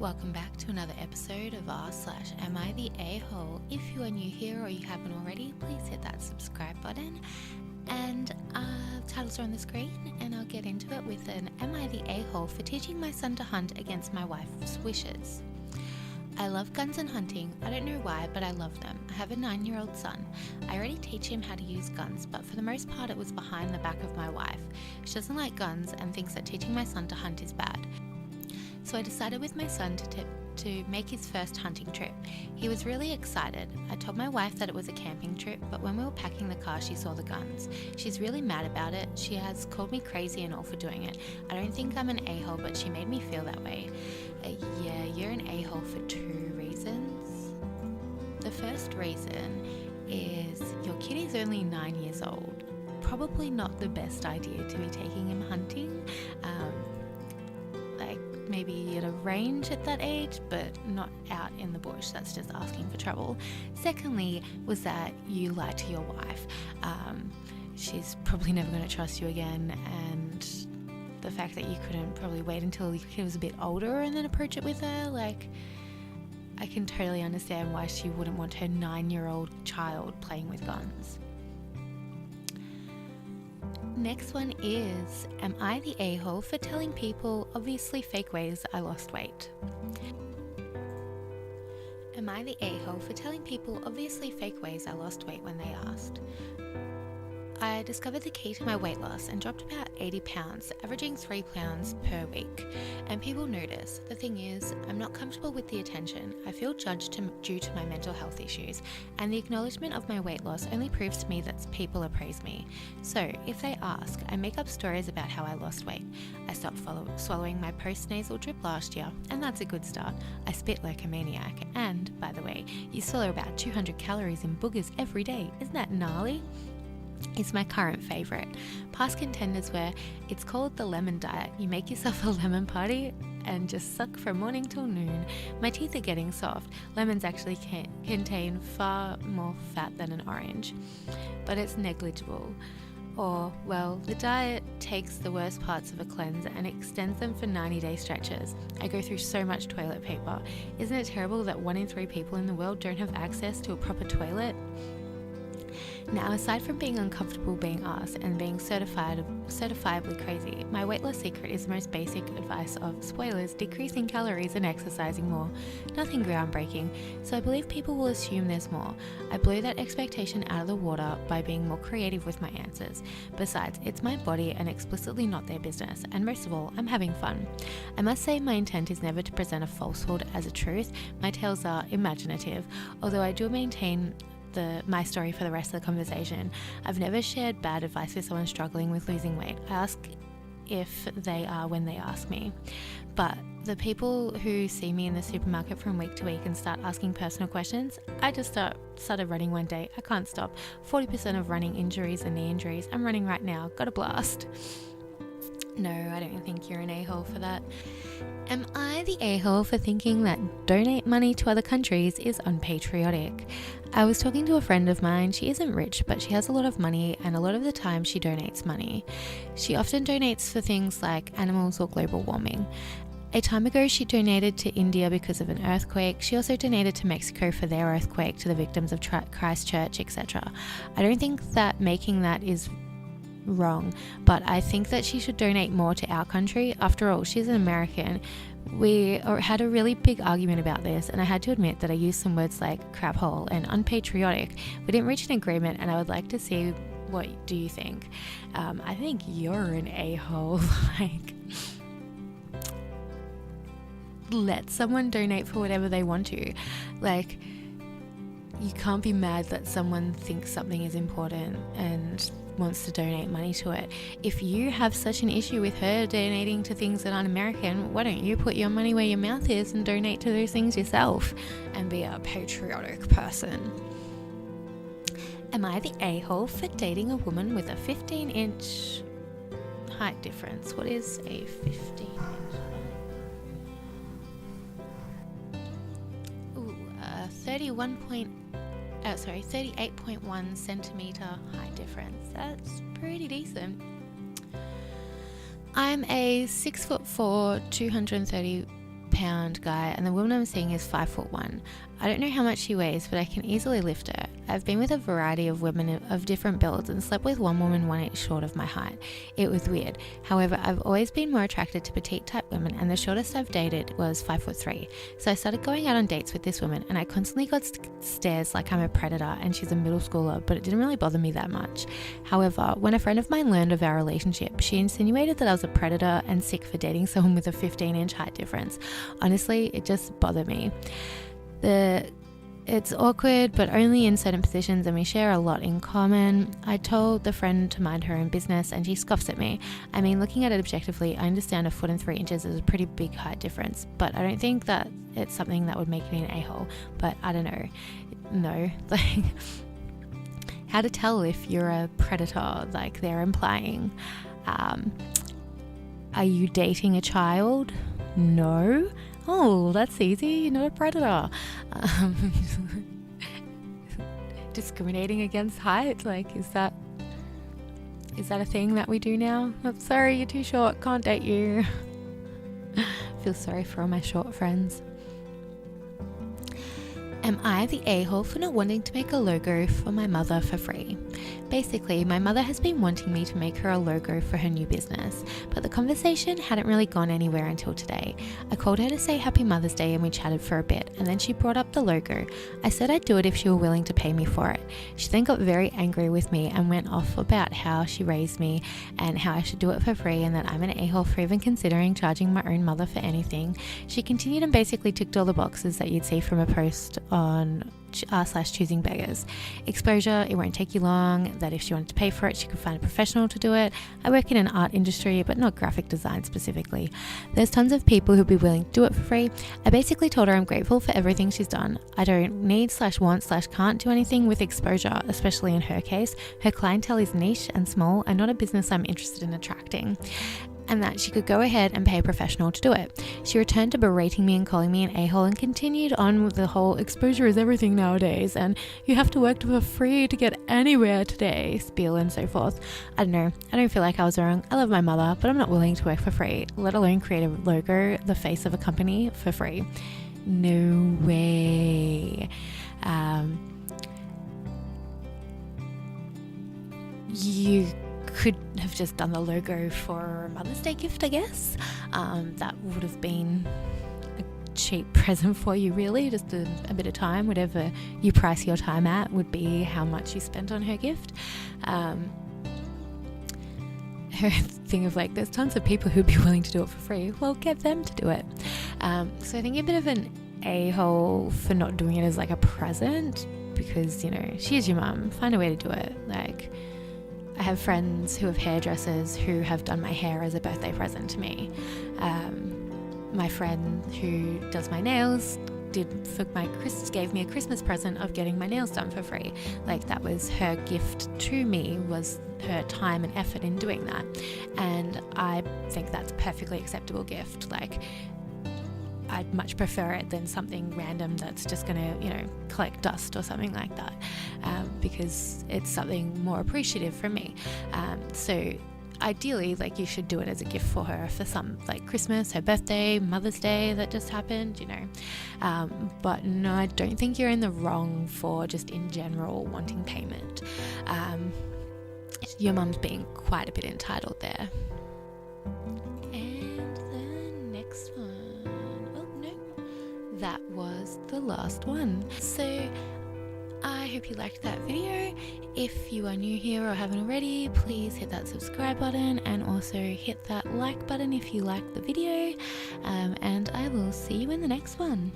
Welcome back to another episode of r/Am I the A-hole? If you are new here or you haven't already, please hit that subscribe button. And titles are on the screen, and I'll get into it with an Am I the A-hole for teaching my son to hunt against my wife's wishes. I love guns and hunting. I don't know why, but I love them. I have a 9-year-old son. I already teach him how to use guns, but for the most part it was behind the back of my wife. She doesn't like guns and thinks that teaching my son to hunt is bad. So I decided with my son to make his first hunting trip. He was really excited. I told my wife that it was a camping trip, but when we were packing the car, she saw the guns. She's really mad about it. She has called me crazy and all for doing it. I don't think I'm an a-hole, but she made me feel that way. Yeah, you're an a-hole for 2 reasons. The first reason is your kid is only 9 years old. Probably not the best idea to be taking him hunting. Maybe at a range at that age, but not out in the bush. That's just asking for trouble. Secondly was that you lied to your wife. She's probably never going to trust you again, and the fact that you couldn't probably wait until he was a bit older and then approach it with her, I can totally understand why she wouldn't want her 9-year-old child playing with guns. Next one is, am I the a-hole for telling people obviously fake ways I lost weight? Am I the a-hole for telling people obviously fake ways I lost weight when they asked? I discovered the key to my weight loss and dropped about 80 pounds, averaging 3 pounds per week. And people notice. The thing is, I'm not comfortable with the attention. I feel judged due to my mental health issues, and the acknowledgement of my weight loss only proves to me that people appraise me. So, if they ask, I make up stories about how I lost weight. I stopped swallowing my post-nasal drip last year, and that's a good start. I spit like a maniac, and, by the way, you swallow about 200 calories in boogers every day. Isn't that gnarly? It's my current favourite. Past contenders were, it's called the lemon diet. You make yourself a lemon party and just suck from morning till noon. My teeth are getting soft. Lemons actually contain far more fat than an orange, but it's negligible. Or, well, the diet takes the worst parts of a cleanse and extends them for 90-day stretches. I go through so much toilet paper. Isn't it terrible that 1 in 3 people in the world don't have access to a proper toilet? Now, aside from being uncomfortable being asked and being certifiably crazy, my weight loss secret is the most basic advice of, spoilers, decreasing calories and exercising more. Nothing groundbreaking, so I believe people will assume there's more. I blew that expectation out of the water by being more creative with my answers. Besides, it's my body and explicitly not their business, and most of all, I'm having fun. I must say my intent is never to present a falsehood as a truth. My tales are imaginative, although I do maintain my story for the rest of the conversation. I've never shared bad advice with someone struggling with losing weight. I ask if they are when they ask me. But the people who see me in the supermarket from week to week and start asking personal questions, I just started running one day. I can't stop. 40% of running injuries are knee injuries. I'm running right now. Got a blast. No, I don't think you're an a-hole for that. Am I the a-hole for thinking that donate money to other countries is unpatriotic? I was talking to a friend of mine. She isn't rich, but she has a lot of money, and a lot of the time she donates money. She often donates for things like animals or global warming. A time ago, she donated to India because of an earthquake. She also donated to Mexico for their earthquake, to the victims of Christchurch, etc. I don't think that making that is wrong, but I think that she should donate more to our country. After all, she's an American. We had a really big argument about this, and I had to admit that I used some words like crap hole and unpatriotic. We didn't reach an agreement, and I would like to see what do you think. I think you're an a-hole. Let someone donate for whatever they want to. You can't be mad that someone thinks something is important and wants to donate money to it. If you have such an issue with her donating to things that aren't American, why don't you put your money where your mouth is and donate to those things yourself and be a patriotic person? Am I the a-hole for dating a woman with a 15-inch height difference? What is a 15-inch? 38.1 centimeter height difference. That's pretty decent. I'm a 6'4", 230 pound guy, and the woman I'm seeing is 5'1". I don't know how much she weighs, but I can easily lift her. I've been with a variety of women of different builds and slept with one woman 1 inch short of my height. It was weird. However, I've always been more attracted to petite type women, and the shortest I've dated was 5'3". So I started going out on dates with this woman, and I constantly got stares like I'm a predator and she's a middle schooler, but it didn't really bother me that much. However, when a friend of mine learned of our relationship, she insinuated that I was a predator and sick for dating someone with a 15-inch height difference. Honestly, it just bothered me. It's awkward, but only in certain positions, and we share a lot in common. I told the friend to mind her own business, and she scoffs at me. I mean, looking at it objectively, I understand 1 foot 3 inches is a pretty big height difference, but I don't think that it's something that would make me an a-hole. But I don't know. No, like, how to tell if you're a predator, like they're implying. Are you dating a child? No. Oh, that's easy. You're not a predator. Discriminating against height, like, is that a thing that we do now? I'm sorry, you're too short, can't date you. Feel sorry for all my short friends. Am I the a-hole for not wanting to make a logo for my mother for free? Basically, my mother has been wanting me to make her a logo for her new business, but the conversation hadn't really gone anywhere until today. I called her to say Happy Mother's Day and we chatted for a bit, and then she brought up the logo. I said I'd do it if she were willing to pay me for it. She then got very angry with me and went off about how she raised me and how I should do it for free and that I'm an a-hole for even considering charging my own mother for anything. She continued and basically ticked all the boxes that you'd see from a post on /choosing beggars. Exposure, it won't take you long, that if she wanted to pay for it, she could find a professional to do it. I work in an art industry, but not graphic design specifically. There's tons of people who'd be willing to do it for free. I basically told her I'm grateful for everything she's done. I don't need /want /can't do anything with exposure, especially in her case. Her clientele is niche and small and not a business I'm interested in attracting, and that she could go ahead and pay a professional to do it. She returned to berating me and calling me an a-hole and continued on with the whole exposure is everything nowadays and you have to work for free to get anywhere today spiel and so forth. I don't know. I don't feel like I was wrong. I love my mother, but I'm not willing to work for free, let alone create a logo, the face of a company, for free. No way. You could have just done the logo for a Mother's Day gift, I guess. That would have been a cheap present for you, really. Just a bit of time, whatever you price your time at would be how much you spent on her gift. Her thing of like, there's tons of people who'd be willing to do it for free. Well, get them to do it. So I think you're a bit of an a-hole for not doing it as like a present because, you know, she's your mum. Find a way to do it. Like, I have friends who have hairdressers who have done my hair as a birthday present to me. My friend who does my nails gave me a Christmas present of getting my nails done for free. Like, that was her gift to me, was her time and effort in doing that. And I think that's a perfectly acceptable gift. Like, I'd much prefer it than something random that's just going to, you know, collect dust or something like that, because it's something more appreciative from me. So ideally, like, you should do it as a gift for her for some, like, Christmas, her birthday, Mother's Day that just happened, you know. But no, I don't think you're in the wrong for just in general wanting payment. Your mum's being quite a bit entitled there. And the next one. That was the last one. So I hope you liked that video. If you are new here or haven't already, please hit that subscribe button and also hit that like button if you liked the video. And I will see you in the next one.